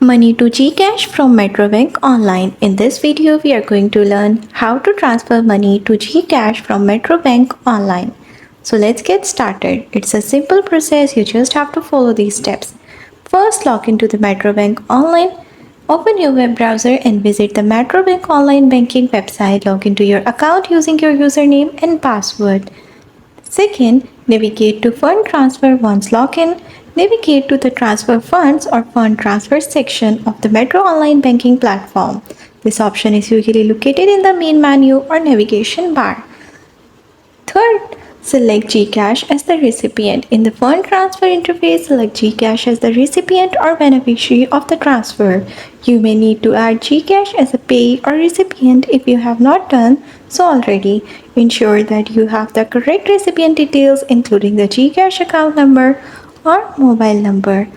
Money to GCash from Metrobank Online. In this video, we are going to learn how to transfer money to GCash from Metrobank Online. So let's get started. It's a simple process. You just have to follow these steps. First, log into the Metrobank Online. Open your web browser and visit the Metrobank Online Banking website. Log into your account using your username and password. Second, navigate to Fund Transfer. Once logged in, navigate to the Transfer Funds or Fund Transfer section of the Metro Online Banking platform. This option is usually located in the main menu or navigation bar. Third, select GCash as the recipient. In the fund transfer interface, select GCash as the recipient or beneficiary of the transfer. You may need to add GCash as a payee or recipient if you have not done so already. Ensure that you have the correct recipient details, including the GCash account number or mobile number.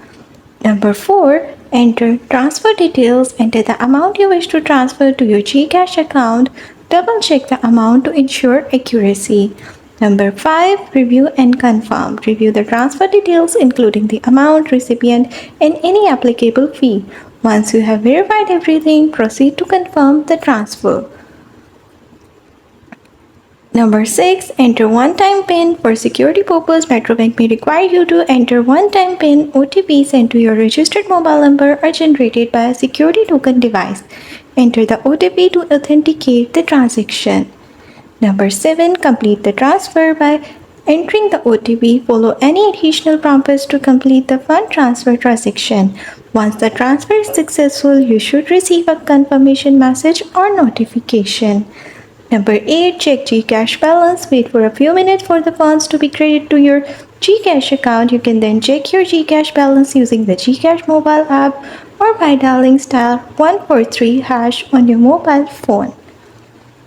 Number 4. Enter transfer details. Enter the amount you wish to transfer to your GCash account. Double check the amount to ensure accuracy. Number 5. Review and confirm. Review the transfer details including the amount, recipient, and any applicable fee. Once you have verified everything, proceed to confirm the transfer. Number 6. Enter one-time PIN. For security purpose, Metrobank may require you to enter one-time PIN. OTP sent to your registered mobile number are generated by a security token device. Enter the OTP to authenticate the transaction. Number 7. Complete the transfer by entering the OTP. Follow any additional prompts to complete the fund transfer transaction. Once the transfer is successful, you should receive a confirmation message or notification. Number 8. Check GCash balance. Wait for a few minutes for the funds to be credited to your GCash account. You can then check your GCash balance using the GCash mobile app or by dialing *143# on your mobile phone.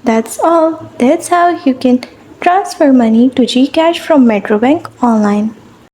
That's all. That's how you can transfer money to GCash from Metrobank Online.